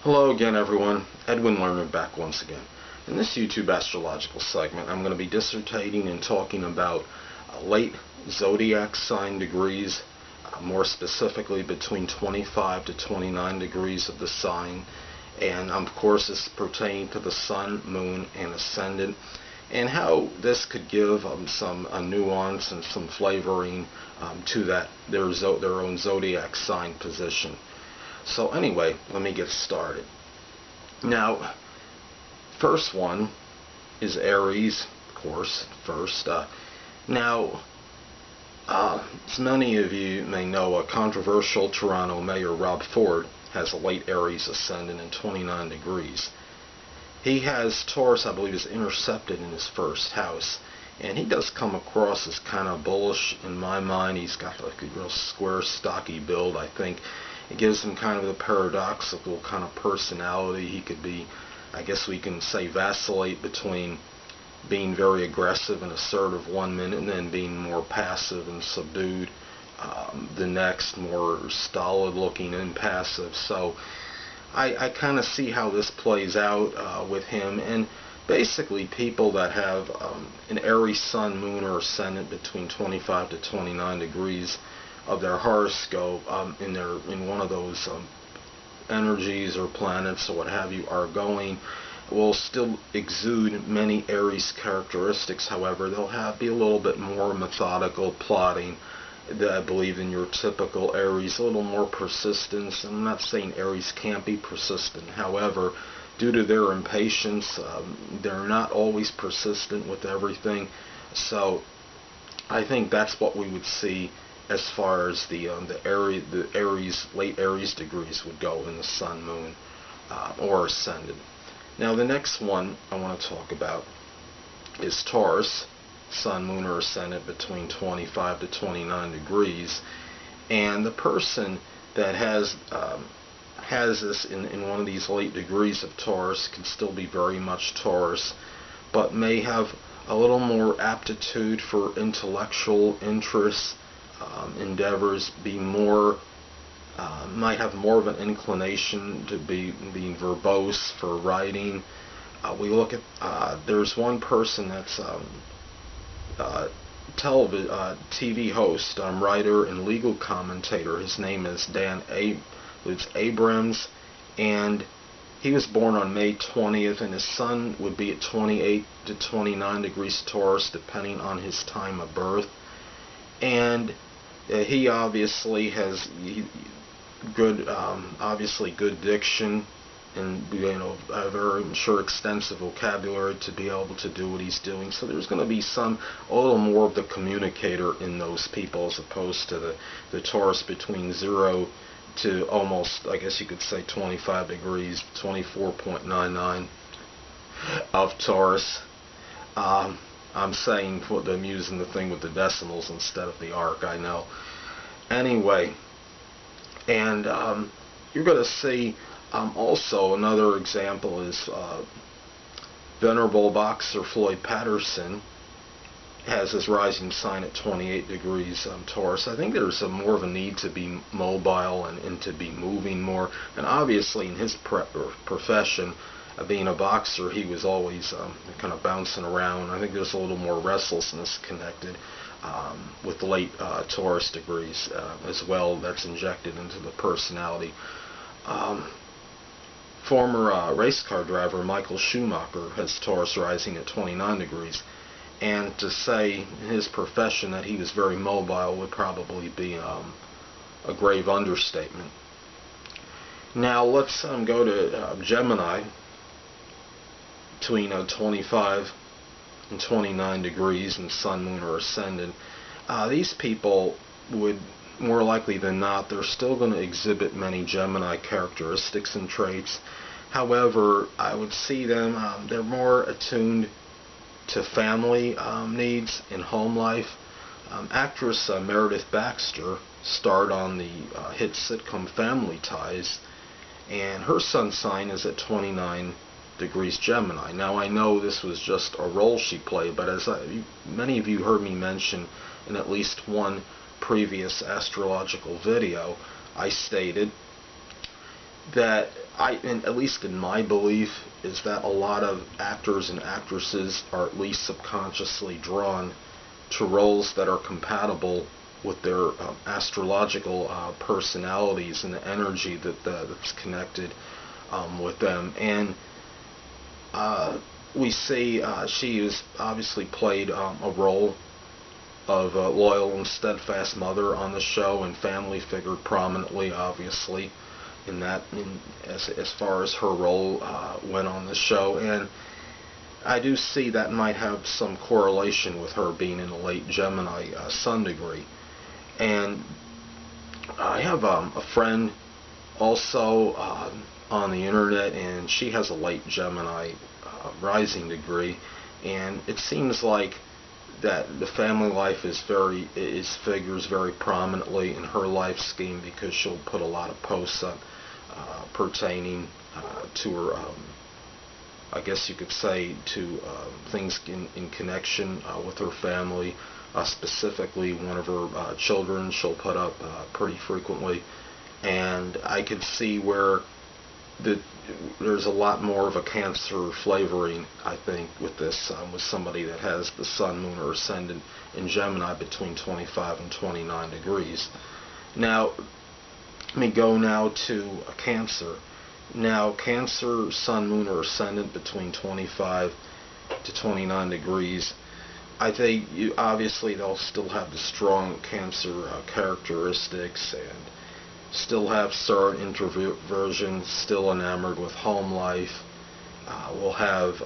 Hello again, everyone. Edwin Learnard back once again. In this YouTube astrological segment, I'm going to be dissertating and talking about late zodiac sign degrees, more specifically between 25 to 29 degrees of the sign, and of course this pertaining to the sun, moon, and ascendant, and how this could give some nuance and some flavoring to their own zodiac sign position. So anyway, let me get started. Now, first one is Aries, of course, first. Now, as many of you may know, a controversial Toronto Mayor Rob Ford has a late Aries ascendant in 29 degrees. He has Taurus, I believe, is intercepted in his first house, and he does come across as kind of bullish in my mind. He's got like a real square, stocky build, I think. It gives him kind of the paradoxical kind of personality. He could be, I guess we can say, vacillate between being very aggressive and assertive one minute and then being more passive and subdued the next, more stolid looking and passive. So I kind of see how this plays out with him. And basically people that have an Aries sun, moon, or ascendant between 25 to 29 degrees of their horoscope in one of those energies or planets or what have you will still exude many Aries characteristics. However, they'll be a little bit more methodical, plotting, that I believe in your typical Aries, a little more persistence. I'm not saying Aries can't be persistent. However, due to their impatience, they're not always persistent with everything. So I think that's what we would see as far as the late Aries degrees would go in the sun, moon, or ascendant. Now the next one I want to talk about is Taurus, sun, moon, or ascendant between 25 to 29 degrees, and the person that has this in one of these late degrees of Taurus can still be very much Taurus, but may have a little more aptitude for intellectual interests, endeavors, might have more of an inclination to being verbose for writing. We look at there's one person that's TV host, writer, and legal commentator. His name is Abrams, and he was born on May 20th, and his sun would be at 28 to 29 degrees Taurus, depending on his time of birth. And he obviously has good diction, and a very extensive vocabulary to be able to do what he's doing. So there's going to be a little more of the communicator in those people, as opposed to the Taurus between 0 to almost, I guess you could say, 25 degrees, 24.99 of Taurus. I'm saying, I'm using the thing with the decimals instead of the arc, I know. Anyway, and you're going to see also another example is venerable boxer Floyd Patterson has his rising sign at 28 degrees Taurus. I think there's more of a need to be mobile and to be moving more. And obviously in his profession, being a boxer, he was always kind of bouncing around. I think there's a little more restlessness connected with the late Taurus degrees as well. That's injected into the personality. Former race car driver Michael Schumacher has Taurus rising at 29 degrees. And to say in his profession that he was very mobile would probably be a grave understatement. Now let's go to Gemini, between 25 and 29 degrees in sun, moon, or ascendant. These people would, more likely than not, they're still going to exhibit many Gemini characteristics and traits. However, I would see them, they're more attuned to family needs in home life. Actress Meredith Baxter starred on the hit sitcom Family Ties, and her sun sign is at 29 degrees Gemini. Now I know this was just a role she played, but as many of you heard me mention in at least one previous astrological video, I stated that and at least in my belief, is that a lot of actors and actresses are at least subconsciously drawn to roles that are compatible with their astrological personalities and the energy that's connected with them. And we see she has obviously played a role of a loyal and steadfast mother on the show, and family figured prominently, obviously, in that, as far as her role went on the show. And I do see that might have some correlation with her being in a late Gemini sun degree. And I have a friend also on the internet, and she has a late Gemini rising degree, and it seems like that the family life figures very prominently in her life scheme, because she'll put a lot of posts up pertaining to her, I guess you could say, to things in connection with her family. Specifically, one of her children she'll put up pretty frequently, and I could see where there's a lot more of a Cancer flavoring, I think, with this, with somebody that has the Sun, Moon, or Ascendant in Gemini between 25 and 29 degrees. Now, let me go now to a Cancer. Now, Cancer, Sun, Moon, or Ascendant between 25 to 29 degrees, I think obviously they'll still have the strong Cancer characteristics, and still have certain introversion, still enamored with home life, will have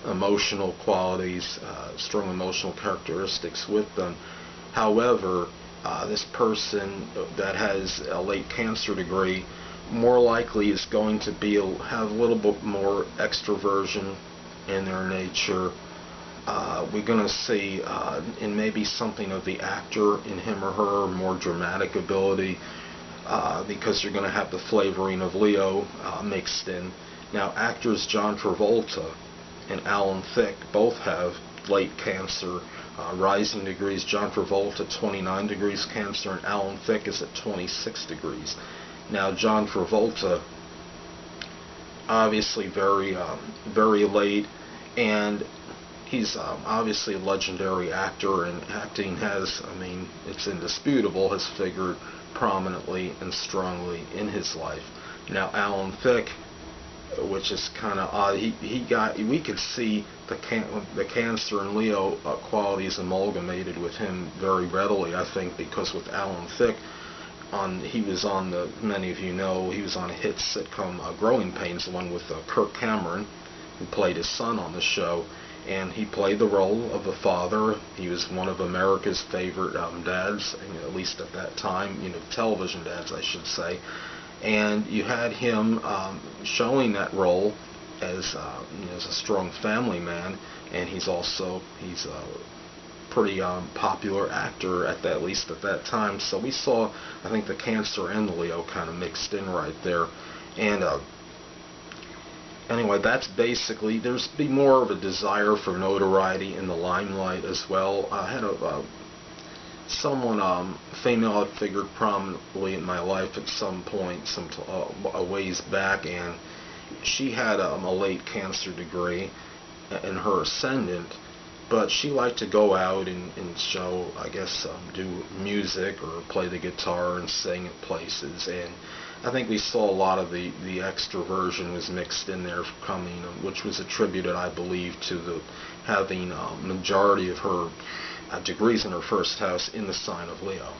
emotional qualities, strong emotional characteristics with them. However, this person that has a late Cancer degree more likely is going to have a little bit more extroversion in their nature. We're going to see in maybe something of the actor in him or her, more dramatic ability, because you're going to have the flavoring of Leo mixed in. Now, actors John Travolta and Alan Thicke both have late Cancer rising degrees. John Travolta 29 degrees Cancer, and Alan Thicke is at 26 degrees. Now, John Travolta, obviously very late, and he's obviously a legendary actor, and acting has, it's indisputable, has figured prominently and strongly in his life. Now, Alan Thicke, which is kind of odd, we could see the Cancer and Leo qualities amalgamated with him very readily, I think, because with Alan Thicke, many of you know, he was on a hit sitcom, Growing Pains, the one with Kirk Cameron, who played his son on the show, and he played the role of a father. He was one of America's favorite dads, at least at that time, television dads, I should say. And you had him showing that role as a strong family man, and he's a pretty popular actor at least at that time. So we saw, I think, the Cancer and the Leo kind of mixed in right there. And anyway, that's basically, there's be more of a desire for notoriety in the limelight as well. I had someone, female, had figured prominently in my life at some point, a ways back, and she had a late Cancer degree in her ascendant, but she liked to go out and show, I guess, do music or play the guitar and sing at places, and I think we saw a lot of the extroversion was mixed in there coming, which was attributed, I believe, to having majority of her degrees in her first house in the sign of Leo.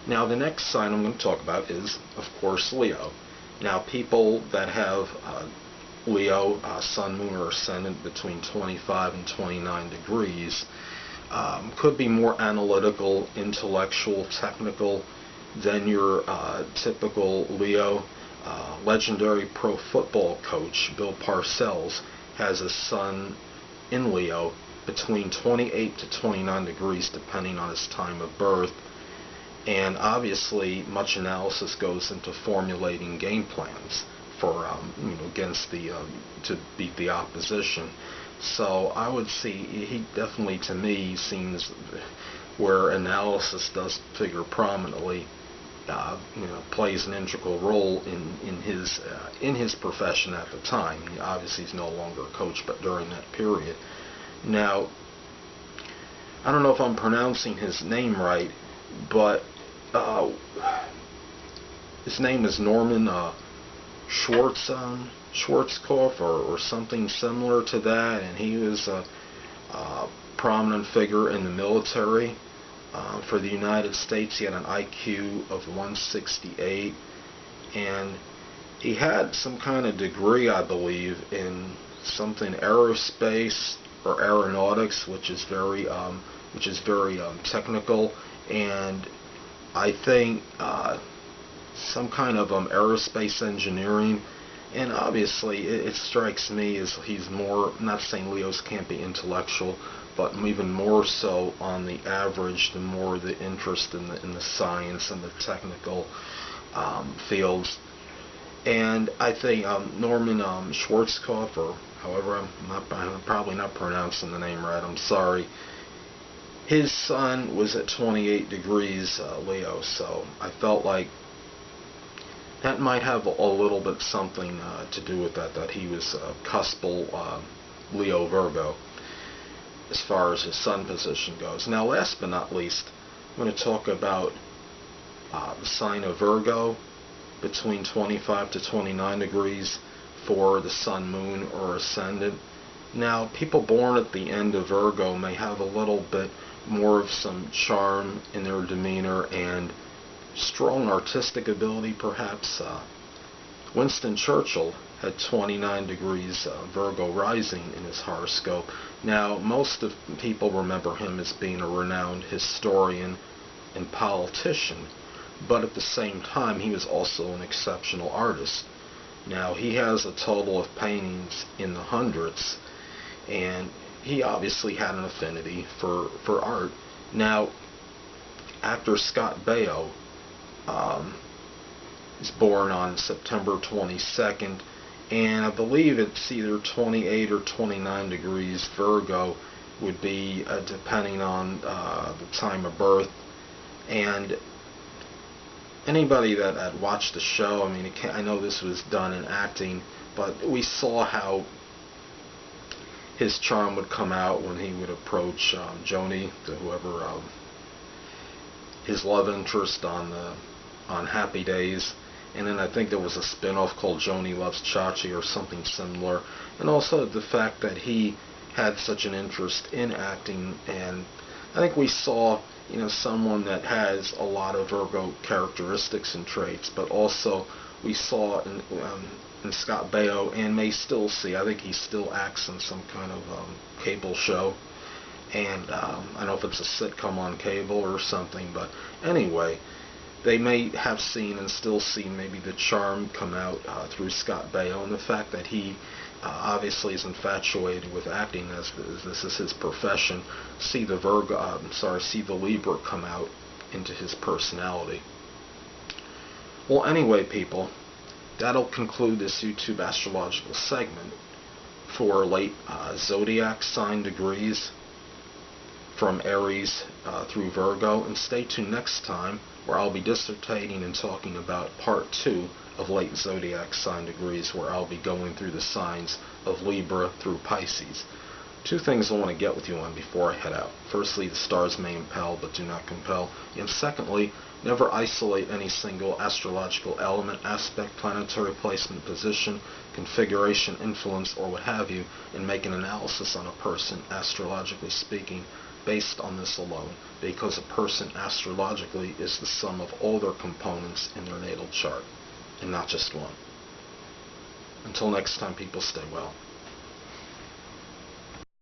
Now, the next sign I'm going to talk about is, of course, Leo. Now, people that have Leo, Sun, Moon, or Ascendant between 25 and 29 degrees could be more analytical, intellectual, technical than your typical Leo. Legendary pro football coach Bill Parcells has a Sun in Leo between 28 to 29 degrees depending on his time of birth, and obviously much analysis goes into formulating game plans for against to beat the opposition. So I would see he definitely, to me, seems where analysis does figure prominently plays an integral role in his profession at the time. Obviously, he's no longer a coach, but during that period. Now, I don't know if I'm pronouncing his name right, but his name is Norman Schwarzkopf or something similar to that, and he was a prominent figure in the military for the United States. He had an IQ of 168, and he had some kind of degree, I believe, in something aerospace or aeronautics, which is very technical, and I think some kind of aerospace engineering. And obviously, it strikes me as he's more, not saying Leos can't be intellectual, but even more so on the average, the more the interest in the science and the technical fields. And I think Norman Schwarzkopf, or however, I'm probably not pronouncing the name right, I'm sorry. His sun was at 28 degrees Leo, so I felt like that might have a little bit something to do with that he was cuspal Leo Virgo as far as his sun position goes. Now, last but not least, I'm going to talk about the sign of Virgo between 25 to 29 degrees for the sun, moon, or ascendant. Now, people born at the end of Virgo may have a little bit more of some charm in their demeanor and strong artistic ability, perhaps. Winston Churchill had 29 degrees Virgo rising in his horoscope. Now, most of people remember him as being a renowned historian and politician, but at the same time, he was also an exceptional artist. Now, he has a total of paintings in the hundreds, and he obviously had an affinity for art. Now, actor Scott Baio is born on September 22nd, and I believe it's either 28 or 29 degrees Virgo would be depending on the time of birth. And anybody that had watched the show, I mean, I know this was done in acting, but we saw how his charm would come out when he would approach Joni, whoever his love interest on Happy Days. And then I think there was a spin-off called Joni Loves Chachi or something similar. And also the fact that he had such an interest in acting, and I think we saw, someone that has a lot of Virgo characteristics and traits, but also we saw in Scott Baio, and may still see, I think he still acts in some kind of cable show, and I don't know if it's a sitcom on cable or something, but anyway, they may have seen and still see maybe the charm come out through Scott Baio, and the fact that he obviously is infatuated with acting, as this is his profession. See the Libra come out into his personality. Well, anyway, people, that'll conclude this YouTube astrological segment for late Zodiac sign degrees from Aries through Virgo, and stay tuned next time where I'll be dissertating and talking about part 2 of late Zodiac sign degrees, where I'll be going through the signs of Libra through Pisces. 2 things I want to get with you on before I head out. Firstly, the stars may impel but do not compel, and secondly, never isolate any single astrological element, aspect, planetary placement, position, configuration, influence, or what have you, and make an analysis on a person, astrologically speaking, based on this alone, because a person astrologically is the sum of all their components in their natal chart, and not just one. Until next time, people, stay well.